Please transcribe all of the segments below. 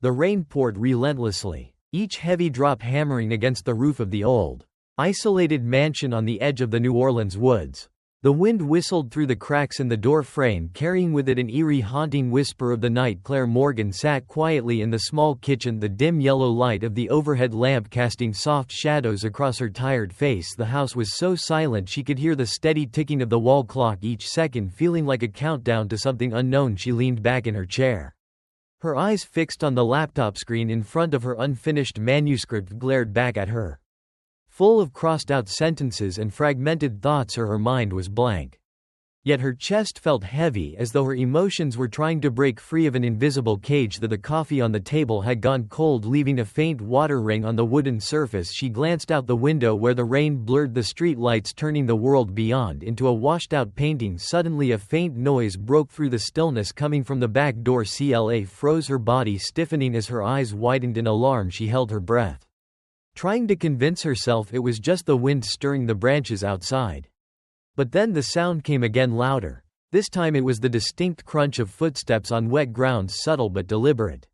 The rain poured relentlessly, each heavy drop hammering against the roof of the old, isolated mansion on the edge of the New Orleans woods. The wind whistled through the cracks in the door frame, carrying with it an eerie, haunting whisper of the night. Claire Morgan sat quietly in the small kitchen, the dim yellow light of the overhead lamp casting soft shadows across her tired face. The house was so silent she could hear the steady ticking of the wall clock each second, feeling like a countdown to something unknown. She leaned back in her chair. Her eyes fixed on the laptop screen in front of her. Unfinished manuscript glared back at her, full of crossed-out sentences and fragmented thoughts. Her mind was blank. Yet her chest felt heavy, as though her emotions were trying to break free of an invisible cage. The coffee on the table had gone cold, leaving a faint water ring on the wooden surface. She glanced out the window where the rain blurred the street lights, turning the world beyond into a washed-out painting. Suddenly a faint noise broke through the stillness, coming from the back door. CLA froze, her body stiffening as her eyes widened in alarm. She held her breath, trying to convince herself it was just the wind stirring the branches outside. But then the sound came again, louder. This time it was the distinct crunch of footsteps on wet ground, subtle but deliberate.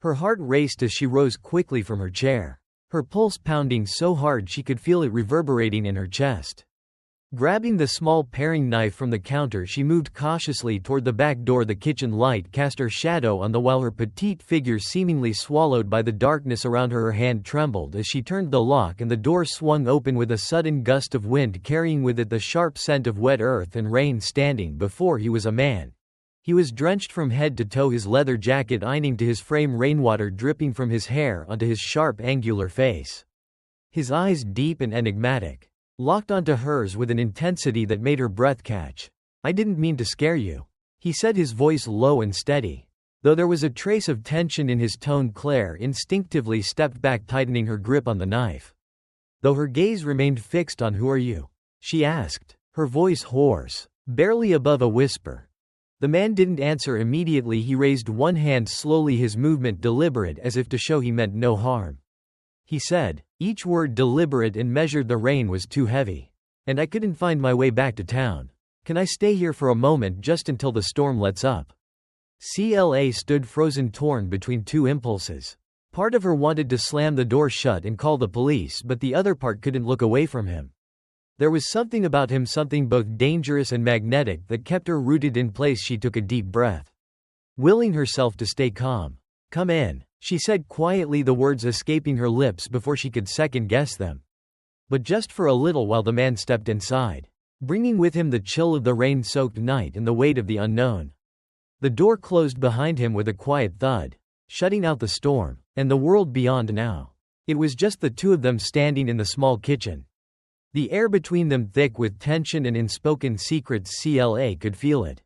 Her heart raced as she rose quickly from her chair, her pulse pounding so hard she could feel it reverberating in her chest. Grabbing the small paring knife from the counter, she moved cautiously toward the back door. The kitchen light cast her shadow on the wall, her petite figure seemingly swallowed by the darkness around her. Her hand trembled as she turned the lock, and the door swung open with a sudden gust of wind, carrying with it the sharp scent of wet earth and rain. Standing before he was a man. He was drenched from head to toe, his leather jacket ironing to his frame, rainwater dripping from his hair onto his sharp, angular face. His eyes, deep and enigmatic, locked onto hers with an intensity that made her breath catch. "I didn't mean to scare you," he said, his voice low and steady, though there was a trace of tension in his tone. Claire instinctively stepped back, tightening her grip on the knife, though her gaze remained fixed on. "Who are you?" she asked, her voice hoarse, barely above a whisper. The man didn't answer immediately. He raised one hand slowly, his movement deliberate, as if to show he meant no harm. He said, each word deliberate and measured. "The rain was too heavy, and I couldn't find my way back to town. Can I stay here for a moment, just until the storm lets up?" CLA stood frozen, torn between two impulses. Part of her wanted to slam the door shut and call the police, but the other part couldn't look away from him. There was something about him, something both dangerous and magnetic, that kept her rooted in place. She took a deep breath, willing herself to stay calm. "Come in," she said quietly, the words escaping her lips before she could second-guess them. But just for a little while the man stepped inside, bringing with him the chill of the rain-soaked night and the weight of the unknown. The door closed behind him with a quiet thud, shutting out the storm and the world beyond. Now it was just the two of them standing in the small kitchen, the air between them thick with tension and unspoken secrets. CLA could feel it,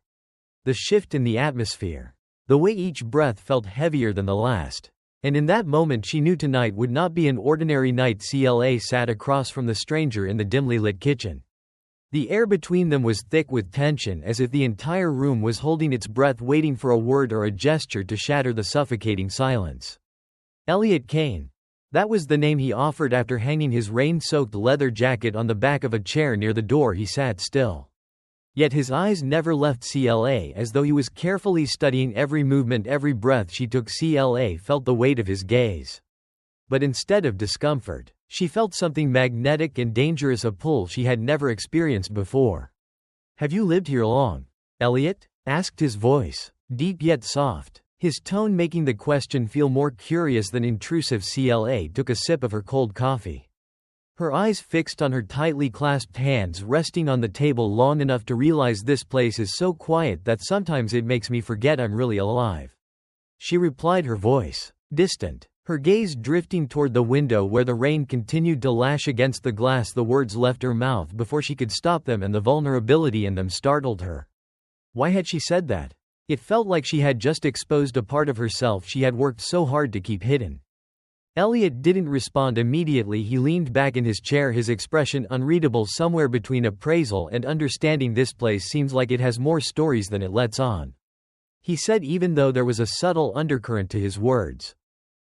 the shift in the atmosphere, the way each breath felt heavier than the last. And in that moment she knew tonight would not be an ordinary night. CLA sat across from the stranger in the dimly lit kitchen. The air between them was thick with tension, as if the entire room was holding its breath, waiting for a word or a gesture to shatter the suffocating silence. Elliot Kane. That was the name he offered after hanging his rain-soaked leather jacket on the back of a chair near the door. He sat still, yet his eyes never left CLA, as though he was carefully studying every movement, every breath she took. CLA felt the weight of his gaze. But instead of discomfort, she felt something magnetic and dangerous, a pull she had never experienced before. "Have you lived here long, Elliot?" asked his voice, deep yet soft, his tone making the question feel more curious than intrusive. CLA took a sip of her cold coffee, her eyes fixed on her tightly clasped hands resting on the table long enough to realize, "This place is so quiet that sometimes it makes me forget I'm really alive," she replied, her voice distant, her gaze drifting toward the window where the rain continued to lash against the glass. The words left her mouth before she could stop them, and the vulnerability in them startled her. Why had she said that? It felt like she had just exposed a part of herself she had worked so hard to keep hidden. Elliot didn't respond immediately. He leaned back in his chair, his expression unreadable, somewhere between appraisal and understanding. "This place seems like it has more stories than it lets on," he said, even though there was a subtle undercurrent to his words.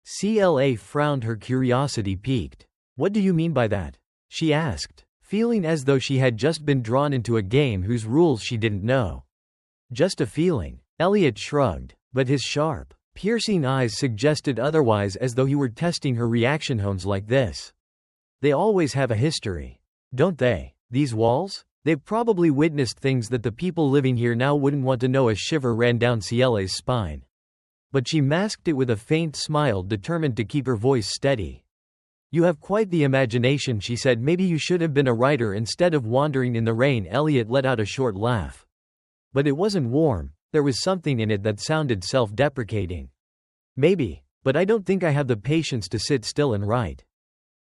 CLA frowned, her curiosity piqued. "What do you mean by that?" she asked, feeling as though she had just been drawn into a game whose rules she didn't know. "Just a feeling." Elliot shrugged, but his sharp, piercing eyes suggested otherwise, as though he were testing her reaction. Homes like this, they always have a history, don't they? These walls? They've probably witnessed things that the people living here now wouldn't want to know. A shiver ran down Ciella's spine. But she masked it with a faint smile, determined to keep her voice steady. You have quite the imagination, she said. Maybe you should have been a writer instead of wandering in the rain. Elliot let out a short laugh. But it wasn't warm. There was something in it that sounded self-deprecating. Maybe, but I don't think I have the patience to sit still and write,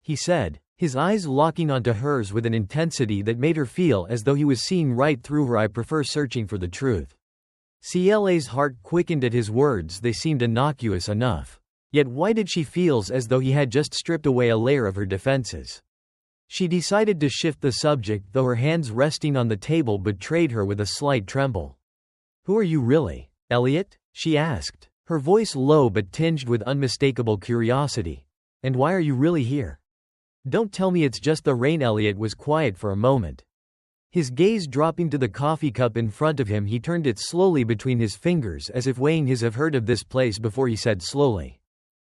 he said, his eyes locking onto hers with an intensity that made her feel as though he was seeing right through her. I prefer searching for the truth. Ciella's heart quickened at his words. They seemed innocuous enough. Yet why did she feel as though he had just stripped away a layer of her defenses? She decided to shift the subject, though her hands resting on the table betrayed her with a slight tremble. Who are you really, Elliot? She asked, her voice low but tinged with unmistakable curiosity. And why are you really here? Don't tell me it's just the rain. Elliot was quiet for a moment. His gaze dropping to the coffee cup in front of him, he turned it slowly between his fingers as if weighing his "I've heard of this place before," he said slowly,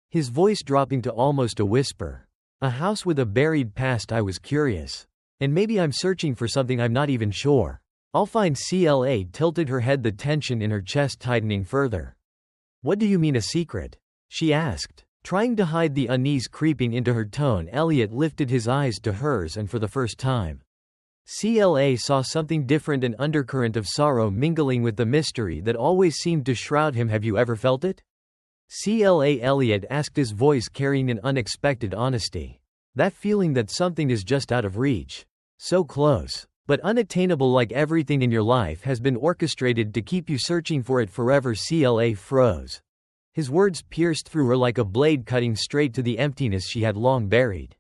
his voice dropping to almost a whisper. A house with a buried past. I was curious. And maybe I'm searching for something I'm not even sure I'll find. Cla tilted her head, the tension in her chest tightening further. What do you mean, a secret? She asked, trying to hide the unease creeping into her tone. Elliot lifted his eyes to hers, and for the first time, Cla saw something different, an undercurrent of sorrow mingling with the mystery that always seemed to shroud him. Have you ever felt it? Cla Elliot asked, his voice carrying an unexpected honesty. That feeling that something is just out of reach. So close, but unattainable, like everything in your life has been orchestrated to keep you searching for it forever. Cla froze. His words pierced through her like a blade, cutting straight to the emptiness she had long buried.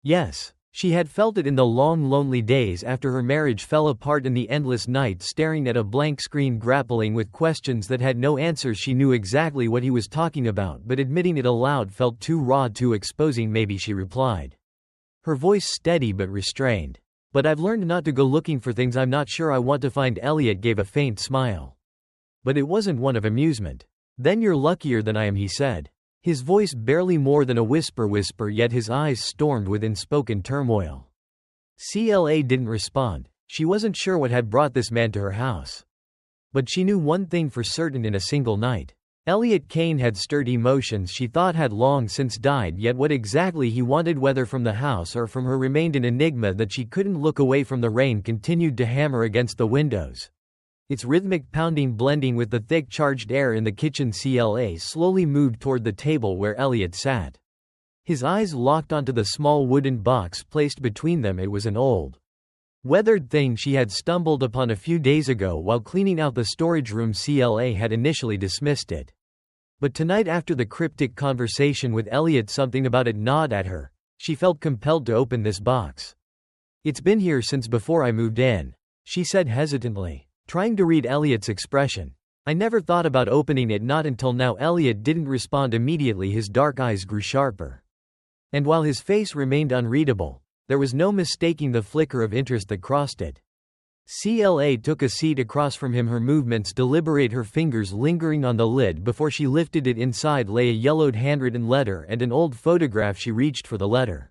Yes, she had felt it in the long, lonely days after her marriage fell apart, in the endless nights staring at a blank screen, grappling with questions that had no answers. She knew exactly what he was talking about, but admitting it aloud felt too raw, too exposing. Maybe, she replied, her voice steady but restrained. But I've learned not to go looking for things I'm not sure I want to find. Elliot gave a faint smile. But it wasn't one of amusement. Then you're luckier than I am, he said, his voice barely more than a whisper, yet his eyes stormed with unspoken turmoil. Cla didn't respond. She wasn't sure what had brought this man to her house. But she knew one thing for certain: in a single night, Elliot Kane had stirred emotions she thought had long since died. Yet what exactly he wanted, whether from the house or from her, remained an enigma that she couldn't look away from. The rain continued to hammer against the windows, its rhythmic pounding blending with the thick, charged air in the kitchen. Cla slowly moved toward the table where Elliot sat. His eyes locked onto the small wooden box placed between them. It was an old, weathered thing she had stumbled upon a few days ago while cleaning out the storage room. Cla had initially dismissed it. But tonight, after the cryptic conversation with Elliot, something about it gnawed at her. She felt compelled to open this box. It's been here since before I moved in, she said hesitantly, trying to read Elliot's expression. I never thought about opening it, not until now. Elliot didn't respond immediately. His dark eyes grew sharper. And while his face remained unreadable, there was no mistaking the flicker of interest that crossed it. Cla took a seat across from him, her movements deliberate, her fingers lingering on the lid before she lifted it. Inside lay a yellowed handwritten letter and an old photograph. She reached for the letter.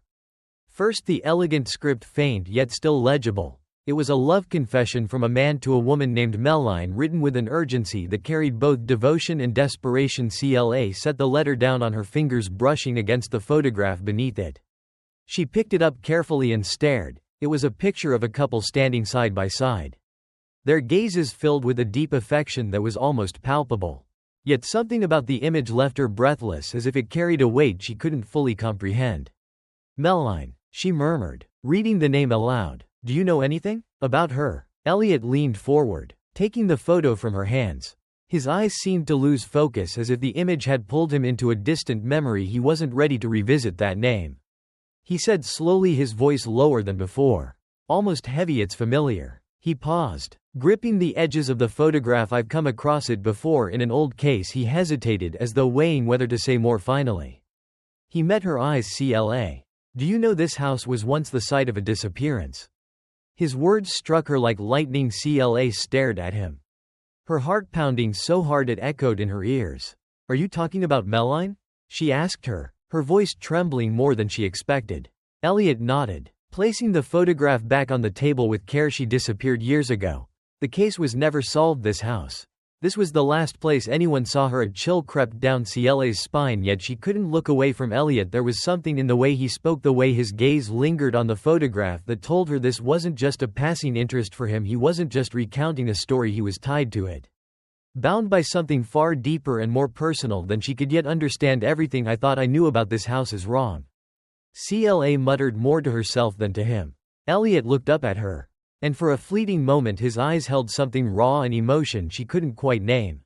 First, the elegant script, faint yet still legible. It was a love confession from a man to a woman named Melline, written with an urgency that carried both devotion and desperation. Cla set the letter down on her fingers, brushing against the photograph beneath it. She picked it up carefully and stared. It was a picture of a couple standing side by side, their gazes filled with a deep affection that was almost palpable. Yet something about the image left her breathless, as if it carried a weight she couldn't fully comprehend. Melline, she murmured, reading the name aloud. Do you know anything about her? Elliot leaned forward, taking the photo from her hands. His eyes seemed to lose focus, as if the image had pulled him into a distant memory. He wasn't ready to revisit that name, he said slowly, his voice lower than before, almost heavy. It's familiar. He paused, gripping the edges of the photograph. I've come across it before in an old case. He hesitated, as though weighing whether to say more. Finally, he met her eyes. Cla, do you know this house was once the site of a disappearance? His words struck her like lightning. Cla stared at him, her heart pounding so hard it echoed in her ears. Are you talking about Melline? She asked her voice trembling more than she expected. Elliot nodded. Placing the photograph back on the table with care. She disappeared years ago. The case was never solved. This house. This was the last place anyone saw her. A chill crept down Cela's spine, yet she couldn't look away from Elliot. There was something in the way he spoke, the way his gaze lingered on the photograph, that told her this wasn't just a passing interest for him. He wasn't just recounting a story, he was tied to it. Bound by something far deeper and more personal than she could yet understand. Everything I thought I knew about this house is wrong. Cela muttered more to herself than to him. Elliot looked up at her. And for a fleeting moment his eyes held something raw and emotion she couldn't quite name.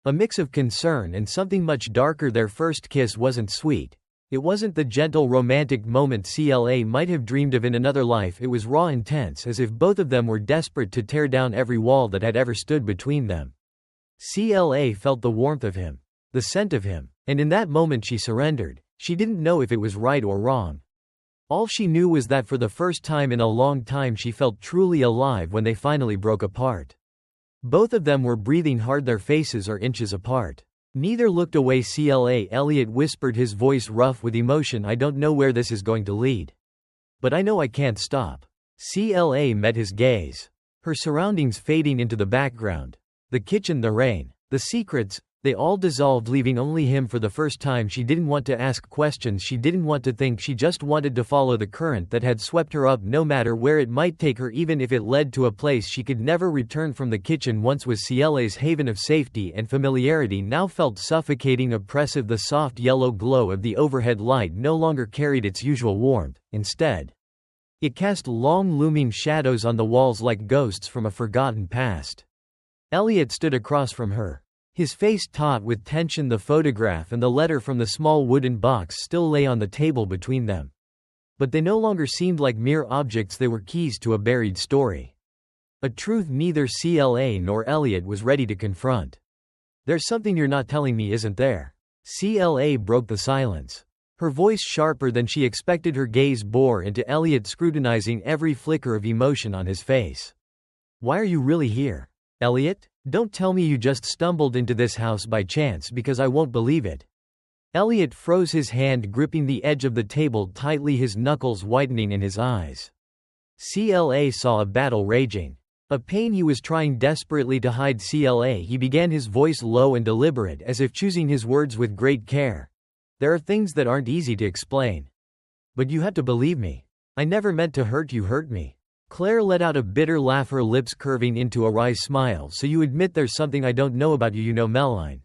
A mix of concern and something much darker. Their first kiss wasn't sweet. It wasn't the gentle romantic moment Cela might have dreamed of in another life. It was raw, intense, as if both of them were desperate to tear down every wall that had ever stood between them. Cela felt the warmth of him, the scent of him, and in that moment she surrendered. She didn't know if it was right or wrong. All she knew was that for the first time in a long time she felt truly alive when they finally broke apart. Both of them were breathing hard, their faces are inches apart. Neither looked away. Cela, Elliot whispered, his voice rough with emotion. I don't know where this is going to lead. But I know I can't stop. Cela met his gaze. Her surroundings fading into the background. The kitchen, the rain, the secrets, they all dissolved, leaving only him. For the first time she didn't want to ask questions, she didn't want to think, she just wanted to follow the current that had swept her up, no matter where it might take her, even if it led to a place she could never return from. The kitchen once was Cela's haven of safety and familiarity, now felt suffocating, oppressive. The soft yellow glow of the overhead light no longer carried its usual warmth. Instead, it cast long looming shadows on the walls like ghosts from a forgotten past. Elliot stood across from her, his face taut with tension. The photograph and the letter from the small wooden box still lay on the table between them. But they no longer seemed like mere objects, they were keys to a buried story. A truth neither Cela nor Elliot was ready to confront. There's something you're not telling me, isn't there? Cela broke the silence. Her voice sharper than she expected, her gaze bore into Elliot, scrutinizing every flicker of emotion on his face. Why are you really here, Elliot? Don't tell me you just stumbled into this house by chance, because I won't believe it. Elliot froze, his hand gripping the edge of the table tightly, his knuckles whitening in his eyes. Cela saw a battle raging, a pain he was trying desperately to hide. Cela, he began, his voice low and deliberate, as if choosing his words with great care. There are things that aren't easy to explain. But you have to believe me. I never meant to hurt you. Hurt me. Claire let out a bitter laugh, her lips curving into a wry smile. So you admit there's something I don't know about you. You know Melline,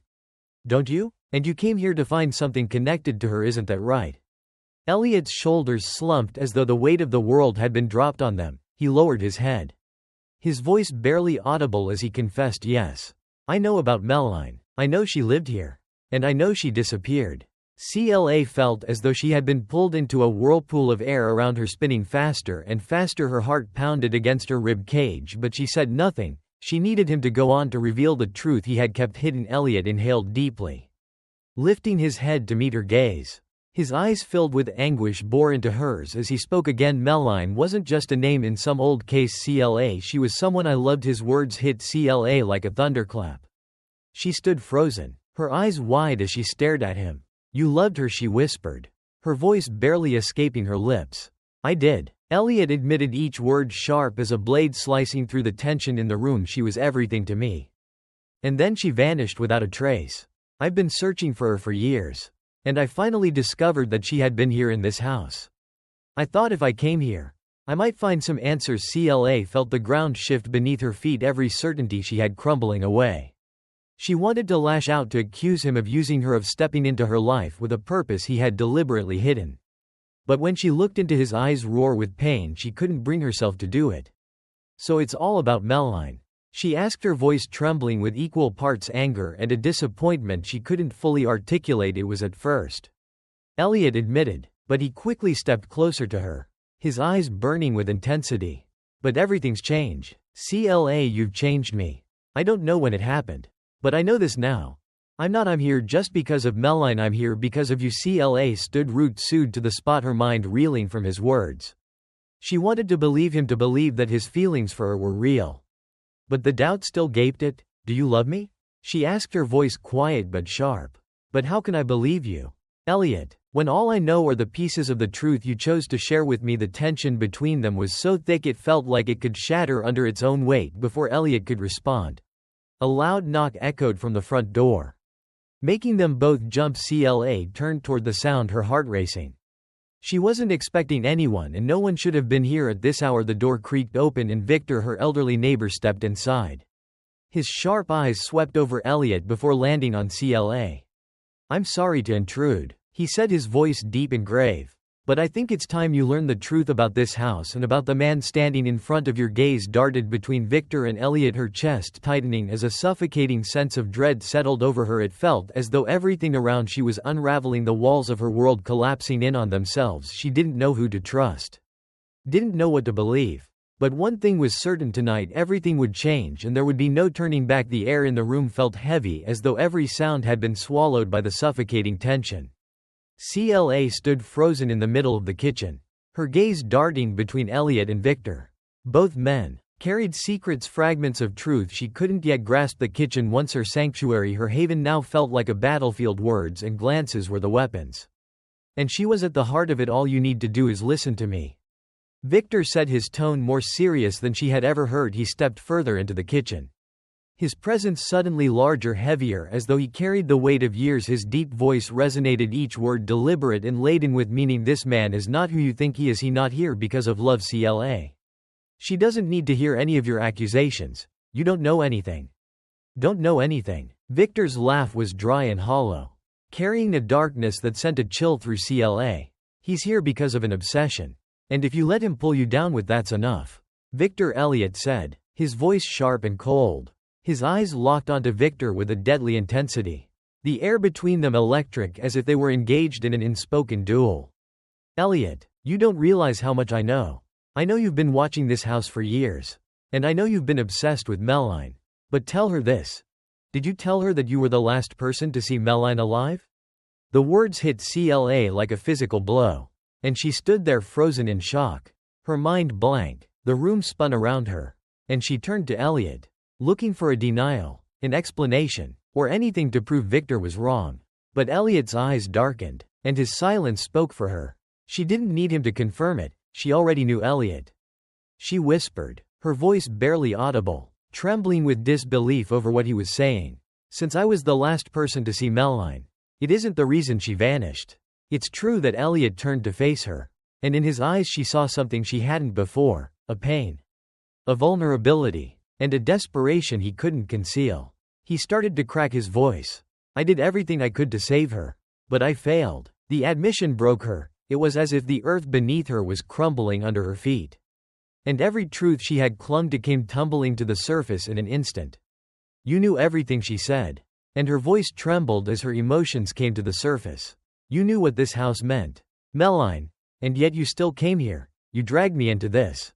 don't you? And you came here to find something connected to her, isn't that right? Elliot's shoulders slumped as though the weight of the world had been dropped on them. He lowered his head, his voice barely audible as he confessed, yes. I know about Melline. I know she lived here. And I know she disappeared. Cela felt as though she had been pulled into a whirlpool of air around her, spinning faster and faster. Her heart pounded against her rib cage, but she said nothing. She needed him to go on, to reveal the truth he had kept hidden. Elliot inhaled deeply, lifting his head to meet her gaze. His eyes, filled with anguish, bore into hers as he spoke again. Melline wasn't just a name in some old case, Cela. She was someone I loved. His words hit Cela like a thunderclap. She stood frozen, her eyes wide as she stared at him. You loved her, she whispered, her voice barely escaping her lips. I did. Elliot admitted, each word sharp as a blade slicing through the tension in the room. She was everything to me. And then she vanished without a trace. I've been searching for her for years. And I finally discovered that she had been here in this house. I thought if I came here, I might find some answers. Cela felt the ground shift beneath her feet, every certainty she had crumbling away. She wanted to lash out, to accuse him of using her, of stepping into her life with a purpose he had deliberately hidden. But when she looked into his eyes roar with pain, she couldn't bring herself to do it. So it's all about Melline? She asked, her voice trembling with equal parts anger and a disappointment she couldn't fully articulate. It was at first, Elliot admitted, but he quickly stepped closer to her, his eyes burning with intensity. But everything's changed. Cela, you've changed me. I don't know when it happened. But I know this now. I'm here just because of Melline, I'm here because of you. Cela stood root-sued to the spot, her mind reeling from his words. She wanted to believe him, to believe that his feelings for her were real. But the doubt still gaped at. Do you love me? She asked, her voice quiet but sharp. But how can I believe you, Elliot, when all I know are the pieces of the truth you chose to share with me? The tension between them was so thick it felt like it could shatter under its own weight before Elliot could respond. A loud knock echoed from the front door, making them both jump. Cla turned toward the sound, her heart racing. She wasn't expecting anyone, and no one should have been here at this hour. The door creaked open and Victor, her elderly neighbor, stepped inside. His sharp eyes swept over Elliot before landing on Cla. "I'm sorry to intrude," he said, his voice deep and grave. "But I think it's time you learn the truth about this house and about the man standing in front of your." Gaze darted between Victor and Elliot, her chest tightening as a suffocating sense of dread settled over her. It felt as though everything around she was unraveling, the walls of her world collapsing in on themselves. She didn't know who to trust, didn't know what to believe. But one thing was certain: tonight everything would change and there would be no turning back. The air in the room felt heavy, as though every sound had been swallowed by the suffocating tension. Cla stood frozen in the middle of the kitchen, her gaze darting between Elliot and Victor. Both men carried secrets, fragments of truth she couldn't yet grasp. The kitchen, once her sanctuary, her haven, now felt like a battlefield. Words and glances were the weapons, and she was at the heart of it all. "You need to do is listen to me," Victor said, his tone more serious than she had ever heard. He stepped further into the kitchen, his presence suddenly larger, heavier, as though he carried the weight of years. His deep voice resonated, each word deliberate and laden with meaning. "This man is not who you think he is. He's not here because of love, Cla. She doesn't need to hear any of your accusations. You don't know anything." "Don't know anything." Victor's laugh was dry and hollow, carrying a darkness that sent a chill through Cla. "He's here because of an obsession. And if you let him pull you down with, that's enough," Victor, Elliot said, his voice sharp and cold. His eyes locked onto Victor with a deadly intensity, the air between them electric, as if they were engaged in an unspoken duel. "Elliot, you don't realize how much I know. I know you've been watching this house for years. And I know you've been obsessed with Melline. But tell her this. Did you tell her that you were the last person to see Melline alive?" The words hit Cla like a physical blow, and she stood there frozen in shock, her mind blank. The room spun around her, and she turned to Elliot, looking for a denial, an explanation, or anything to prove Victor was wrong. But Elliot's eyes darkened, and his silence spoke for her. She didn't need him to confirm it, she already knew Elliot. She whispered, her voice barely audible, trembling with disbelief over what he was saying. "Since I was the last person to see Melline, it isn't the reason she vanished." It's true that Elliot turned to face her, and in his eyes she saw something she hadn't before, a pain, a vulnerability, and a desperation he couldn't conceal. He started to crack his voice. "I did everything I could to save her. But I failed." The admission broke her. It was as if the earth beneath her was crumbling under her feet, and every truth she had clung to came tumbling to the surface in an instant. "You knew everything," she said, and her voice trembled as her emotions came to the surface. "You knew what this house meant, Melline, and yet you still came here. You dragged me into this.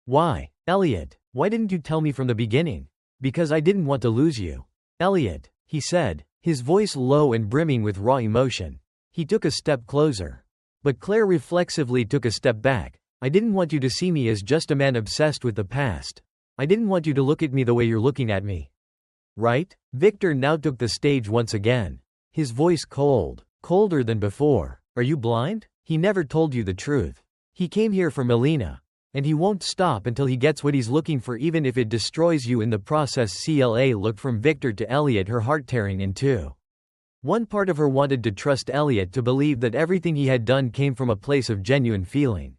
Why, Elliot? Why didn't you tell me from the beginning?" "Because I didn't want to lose you, Elliot," he said, his voice low and brimming with raw emotion. He took a step closer, but Claire reflexively took a step back. "I didn't want you to see me as just a man obsessed with the past. I didn't want you to look at me the way you're looking at me. Right?" Victor now took the stage once again, his voice cold, colder than before. "Are you blind? He never told you the truth. He came here for Melina. And he won't stop until he gets what he's looking for, even if it destroys you in the process." Cla looked from Victor to Elliot, her heart tearing in two. One part of her wanted to trust Elliot, to believe that everything he had done came from a place of genuine feeling.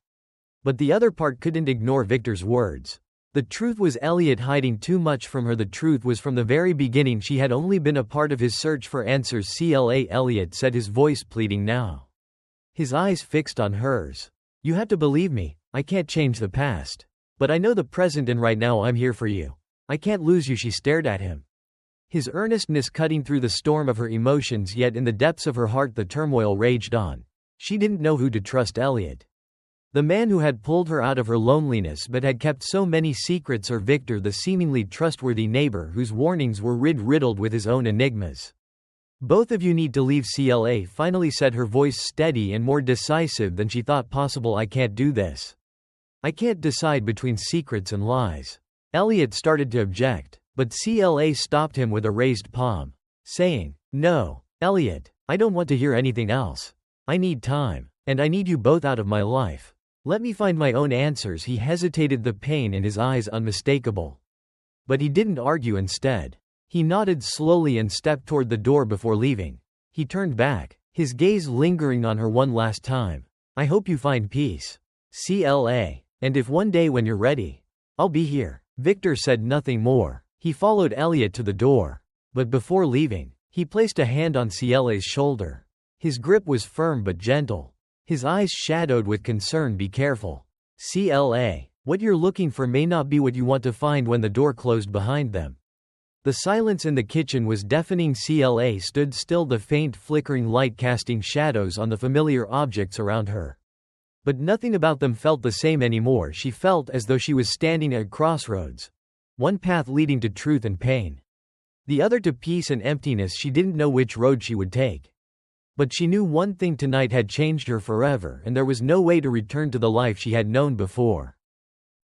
But the other part couldn't ignore Victor's words. The truth was Elliot hiding too much from her. The truth was from the very beginning she had only been a part of his search for answers. "Cla," Elliot said, his voice pleading now, his eyes fixed on hers. "You have to believe me. I can't change the past. But I know the present, and right now I'm here for you. I can't lose you." She stared at him, his earnestness cutting through the storm of her emotions, yet in the depths of her heart the turmoil raged on. She didn't know who to trust: Elliot, the man who had pulled her out of her loneliness but had kept so many secrets, or Victor, the seemingly trustworthy neighbor whose warnings were riddled with his own enigmas. "Both of you need to leave," Cla finally said, her voice steady and more decisive than she thought possible. "I can't do this. I can't decide between secrets and lies." Elliot started to object, but Cla stopped him with a raised palm, saying, "No, Elliot, I don't want to hear anything else. I need time. And I need you both out of my life. Let me find my own answers. He hesitated, the pain in his eyes unmistakable. But he didn't argue. Instead, he nodded slowly and stepped toward the door before leaving. He turned back, his gaze lingering on her one last time. I hope you find peace. CLA. And if one day when you're ready, I'll be here. Victor said nothing more. He followed Elliot to the door. But before leaving, he placed a hand on CLA's shoulder. His grip was firm but gentle. His eyes shadowed with concern. Be careful. CLA. What you're looking for may not be what you want to find. When the door closed behind them, the silence in the kitchen was deafening. CLA stood still, the faint flickering light casting shadows on the familiar objects around her. But nothing about them felt the same anymore. She felt as though she was standing at a crossroads. One path leading to truth and pain, the other to peace and emptiness. She didn't know which road she would take. But she knew one thing: tonight had changed her forever, and there was no way to return to the life she had known before.